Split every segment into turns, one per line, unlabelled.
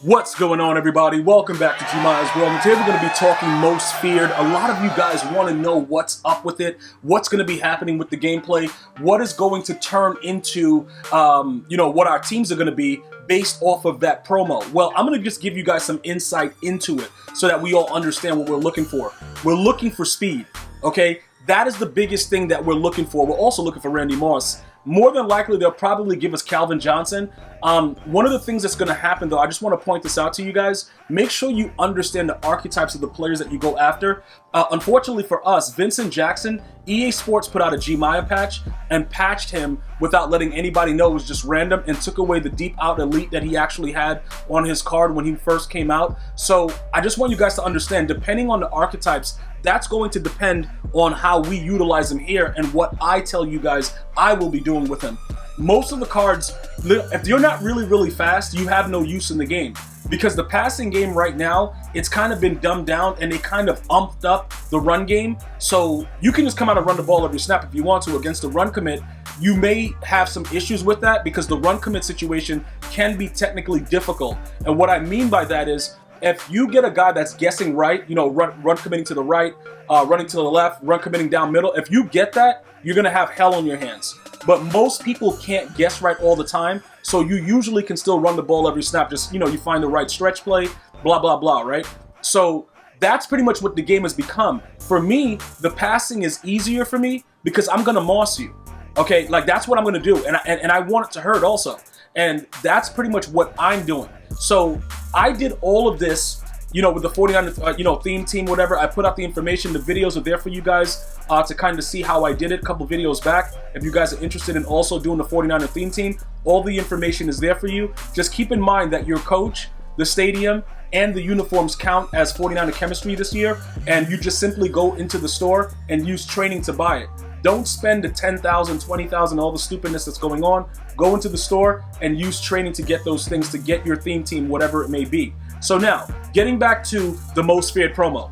What's going on, everybody? Welcome back to GmiasWorld. And today we're going to be talking most feared. A lot of you guys want to know what's up with it, what's going to be happening with the gameplay, what is going to turn into, what our teams are going to be based off of that promo. Well, I'm going to just give you guys some insight into it so that we all understand what we're looking for. We're looking for speed, okay? That is the biggest thing that we're looking for. We're also looking for Randy Moss. More than likely, they'll probably give us Calvin Johnson. One of the things that's going to happen, though, I just want to point this out to you guys. Make sure you understand the archetypes of the players that you go after. Unfortunately for us, Vincent Jackson, EA Sports put out a Gmia patch and patched him without letting anybody know it was just random and took away the deep out elite that he actually had on his card when he first came out. So I just want you guys to understand, depending on the archetypes, that's going to depend on how we utilize him here and what I tell you guys I will be doing with him. Most of the cards, if you're not really fast, you have no use in the game. Because the passing game right now, it's kind of been dumbed down and they kind of umped up the run game. So you can just come out and run the ball every snap if you want to. Against the run commit, you may have some issues with that because the run commit situation can be technically difficult. And what I mean by that is, if you get a guy that's guessing right, run committing to the right, running to the left, run committing down middle, if you get that, you're going to have hell on your hands. But most people can't guess right all the time, so you usually can still run the ball every snap. Just, you find the right stretch play, blah, blah, blah, right? So that's pretty much what the game has become. For me, the passing is easier for me because I'm going to moss you, okay? Like, that's what I'm going to do, and I want it to hurt also. And that's pretty much what I'm doing. So I did all of this, with the 49, theme team, whatever. I put out the information. The videos are there for you guys to kind of see how I did it a couple videos back. If you guys are interested in also doing the 49er theme team, all the information is there for you. Just keep in mind that your coach, the stadium, and the uniforms count as 49er chemistry this year, and you just simply go into the store and use training to buy it. Don't spend the $10,000, $20,000, all the stupidness that's going on. Go into the store and use training to get those things, to get your theme team, whatever it may be. So now, getting back to the most feared promo.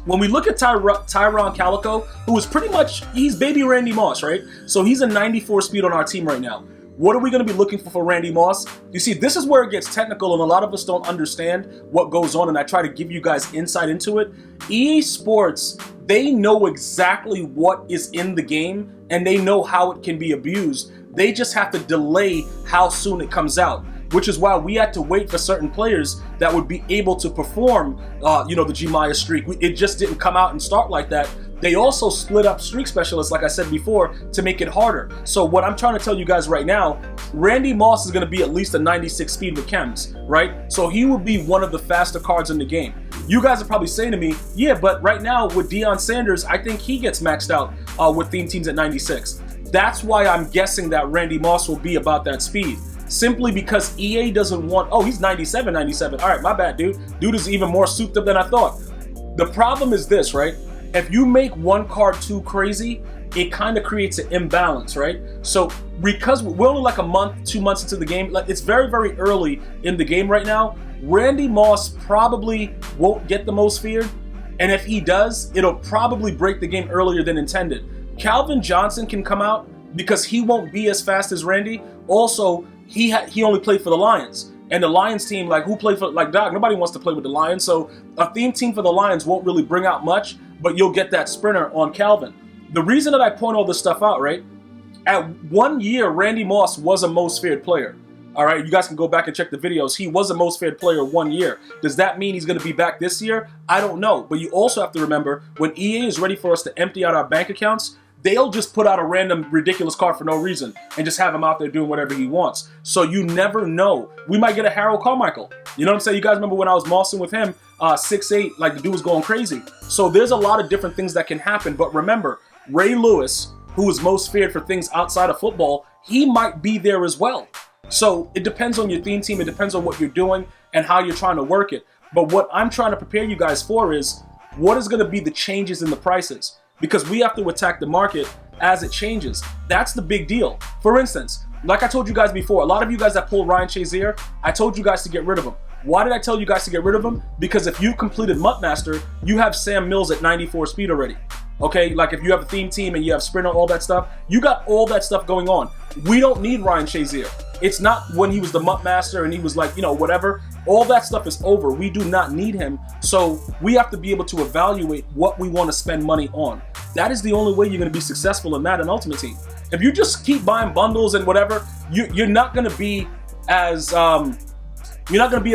When we look at Tyron Calico, who is pretty much, he's baby Randy Moss, right? So he's a 94 speed on our team right now. What are we going to be looking for Randy Moss? You see, this is where it gets technical and a lot of us don't understand what goes on, and I try to give you guys insight into it. EA Sports, they know exactly what is in the game and they know how it can be abused. They just have to delay how soon it comes out, which is why we had to wait for certain players that would be able to perform, the Gmia streak. It just didn't come out and start like that. They also split up streak specialists, like I said before, to make it harder. So what I'm trying to tell you guys right now, Randy Moss is going to be at least a 96 speed with chems, right? So he will be one of the faster cards in the game. You guys are probably saying to me, yeah, but right now with Deion Sanders, I think he gets maxed out with theme teams at 96. That's why I'm guessing that Randy Moss will be about that speed. Simply because EA doesn't want, oh, he's 97. All right, my bad, dude. Dude is even more souped up than I thought. The problem is this, right? If you make one card too crazy, it kind of creates an imbalance, right? So because we're only like a month, 2 months into the game, like it's very early in the game right now, Randy Moss probably won't get the most feared. And if he does, it'll probably break the game earlier than intended. Calvin Johnson can come out because he won't be as fast as Randy. Also, he only played for the Lions. And the Lions team, like, who played for, like, Doc, nobody wants to play with the Lions. So a theme team for the Lions won't really bring out much, but you'll get that sprinter on Calvin. The reason that I point all this stuff out, right? At 1 year, Randy Moss was a most feared player. All right, you guys can go back and check the videos. He was a most feared player 1 year. Does that mean he's going to be back this year? I don't know. But you also have to remember, when EA is ready for us to empty out our bank accounts, they'll just put out a random ridiculous card for no reason and just have him out there doing whatever he wants. So you never know. We might get a Harold Carmichael. You know what I'm saying? You guys remember when I was mossing with him, 6'8", like the dude was going crazy. So there's a lot of different things that can happen. But remember, Ray Lewis, who is most feared for things outside of football, he might be there as well. So it depends on your theme team. It depends on what you're doing and how you're trying to work it. But what I'm trying to prepare you guys for is what is going to be the changes in the prices. Because we have to attack the market as it changes. That's the big deal. For instance, like I told you guys before, a lot of you guys that pull Ryan Shazier, I told you guys to get rid of him. Why did I tell you guys to get rid of him? Because if you completed Muttmaster, you have Sam Mills at 94 speed already. Okay, like if you have a theme team and you have Sprinter, all that stuff, you got all that stuff going on. We don't need Ryan Shazier. It's not when he was the Mutt Master and he was like, you know, whatever. All that stuff is over. We do not need him. So we have to be able to evaluate what we want to spend money on. That is the only way you're going to be successful in Madden Ultimate Team. If you just keep buying bundles and whatever, you're not going to be as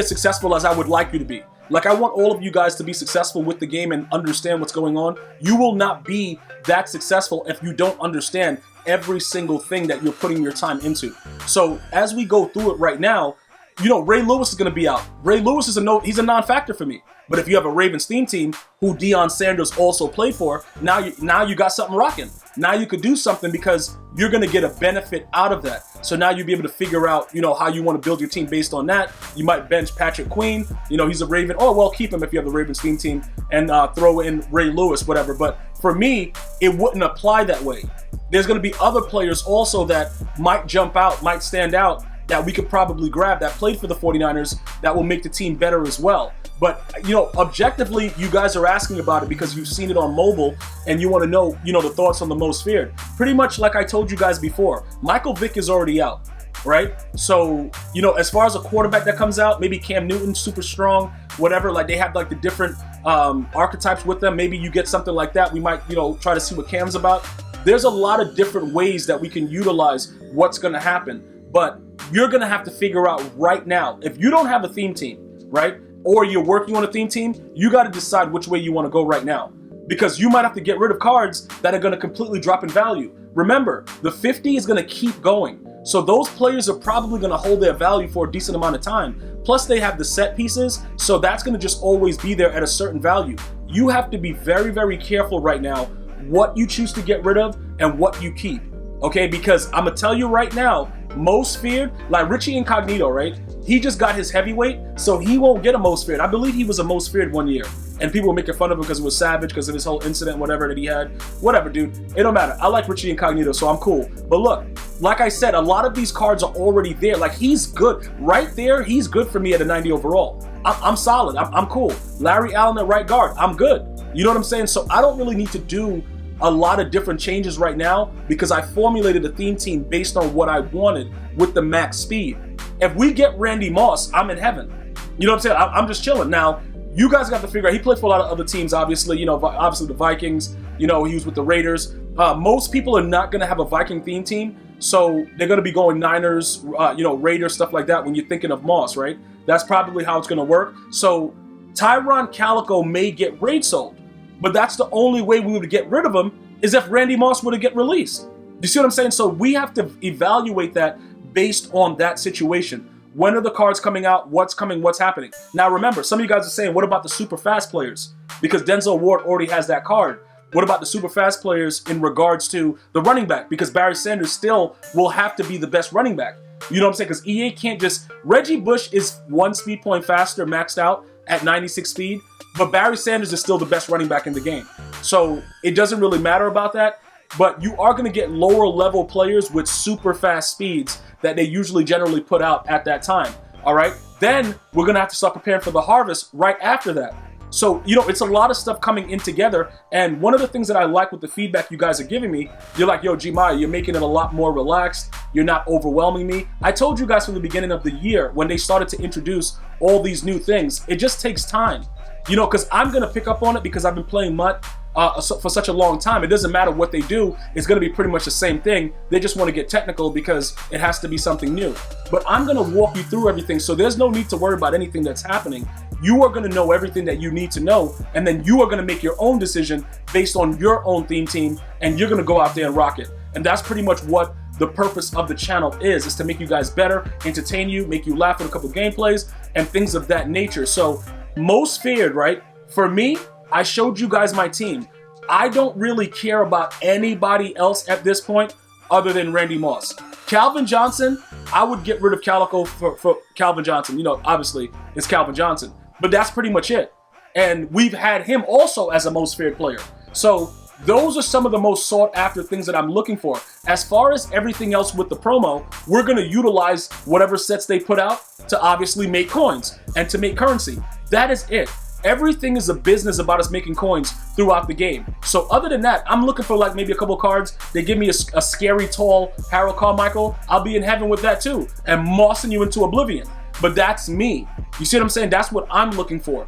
successful as I would like you to be. Like, I want all of you guys to be successful with the game and understand what's going on. You will not be that successful if you don't understand every single thing that you're putting your time into. So as we go through it right now, you know, Ray Lewis is going to be out. Ray Lewis is he's a non-factor for me. But if you have a Ravens theme team who Deion Sanders also played for, now you got something rocking. Now you could do something because you're going to get a benefit out of that. So now you'll be able to figure out, you know, how you want to build your team based on that. You might bench Patrick Queen. You know, he's a Raven. Oh, well, keep him if you have the Ravens theme team and throw in Ray Lewis, whatever. But for me, it wouldn't apply that way. There's going to be other players also that might jump out, might stand out, that we could probably grab that played for the 49ers that will make the team better as well. But, you know, objectively, you guys are asking about it because you've seen it on mobile and you want to know, you know, the thoughts on the most feared. Pretty much like I told you guys before, Michael Vick is already out, right? So, you know, as far as a quarterback that comes out, maybe Cam Newton, super strong, whatever, like they have like the different archetypes with them. Maybe you get something like that. We might, you know, try to see what Cam's about. There's a lot of different ways that we can utilize what's going to happen. But you're going to have to figure out right now, if you don't have a theme team, right, or you're working on a theme team, you got to decide which way you want to go right now. Because you might have to get rid of cards that are going to completely drop in value. Remember, the 50 is going to keep going. So those players are probably going to hold their value for a decent amount of time. Plus they have the set pieces, so that's going to just always be there at a certain value. You have to be very, very careful right now what you choose to get rid of and what you keep. Okay, because I'm going to tell you right now, most feared, like Richie Incognito, right? He just got his heavyweight, so he won't get a most feared. I believe he was a most feared one year. And people were making fun of him because it was savage, because of his whole incident, whatever that he had. Whatever, dude. It don't matter. I like Richie Incognito, so I'm cool. But look, like I said, a lot of these cards are already there. Like, he's good. Right there, he's good for me at a 90 overall. I'm solid. I'm cool. Larry Allen at right guard. I'm good. You know what I'm saying? So I don't really need to do a lot of different changes right now because I formulated a theme team based on what I wanted with the max speed. If we get Randy Moss, I'm in heaven. You know what I'm saying? I'm just chilling. Now, you guys got to figure out, he played for a lot of other teams, obviously, you know, obviously the Vikings, you know, he was with the Raiders. Most people are not going to have a Viking theme team, so they're going to be going Niners, you know, Raiders, stuff like that when you're thinking of Moss, right? That's probably how it's going to work. So Tyron Calico may get raid sold. But that's the only way we would get rid of him is if Randy Moss were to get released. You see what I'm saying? So we have to evaluate that based on that situation. When are the cards coming out? What's coming? What's happening? Now remember, some of you guys are saying, what about the super fast players? Because Denzel Ward already has that card. What about the super fast players in regards to the running back? Because Barry Sanders still will have to be the best running back. You know what I'm saying? Because EA can't just... Reggie Bush is 1 speed point faster, maxed out at 96 speed. But Barry Sanders is still the best running back in the game. So it doesn't really matter about that. But you are going to get lower level players with super fast speeds that they usually generally put out at that time. All right. Then we're going to have to start preparing for the harvest right after that. So, you know, it's a lot of stuff coming in together. And one of the things that I like with the feedback you guys are giving me, you're like, yo, Gmia, you're making it a lot more relaxed. You're not overwhelming me. I told you guys from the beginning of the year when they started to introduce all these new things, it just takes time. You know, because I'm going to pick up on it because I've been playing Mutt for such a long time. It doesn't matter what they do. It's going to be pretty much the same thing. They just want to get technical because it has to be something new. But I'm going to walk you through everything. So there's no need to worry about anything that's happening. You are going to know everything that you need to know. And then you are going to make your own decision based on your own theme team. And you're going to go out there and rock it. And that's pretty much what the purpose of the channel is to make you guys better, entertain you, make you laugh with a couple gameplays, and things of that nature. So most feared, right? For me, I showed you guys my team. I don't really care about anybody else at this point other than Randy Moss. Calvin Johnson, I would get rid of Calico for Calvin Johnson. You know, obviously, it's Calvin Johnson. But that's pretty much it. And we've had him also as a most feared player. So those are some of the most sought after things that I'm looking for. As far as everything else with the promo, we're going to utilize whatever sets they put out to obviously make coins and to make currency. That is it. Everything is a business about us making coins throughout the game. So other than that, I'm looking for like maybe a couple cards. They give me a scary tall Harold Carmichael. I'll be in heaven with that too, and mossing you into oblivion. But that's me. You see what I'm saying? That's what I'm looking for.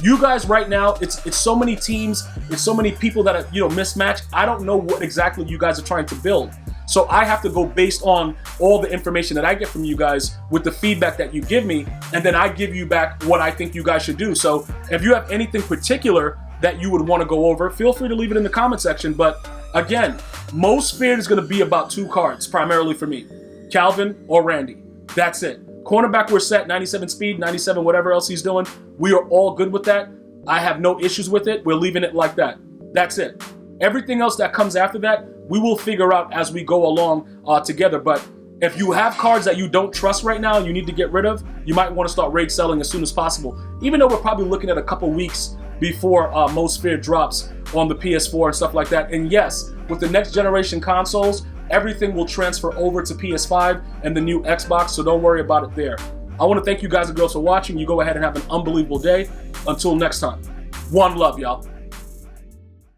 You guys right now, it's so many teams, it's so many people that are, mismatched. I don't know what exactly you guys are trying to build. So I have to go based on all the information that I get from you guys with the feedback that you give me, and then I give you back what I think you guys should do. So if you have anything particular that you would want to go over, feel free to leave it in the comment section. But again, most feared is going to be about 2 cards, primarily for me. Calvin or Randy. That's it. Cornerback, we're set, 97 speed, 97 whatever else he's doing. We are all good with that. I have no issues with it. We're leaving it like that. That's it. Everything else that comes after that, we will figure out as we go along together. But if you have cards that you don't trust right now and you need to get rid of, you might want to start rage selling as soon as possible. Even though we're probably looking at a couple weeks before Most Feared drops on the PS4 and stuff like that. And yes, with the next generation consoles, everything will transfer over to PS5 and the new Xbox, so don't worry about it there. I want to thank you guys and girls for watching. You go ahead and have an unbelievable day. Until next time, one love, y'all.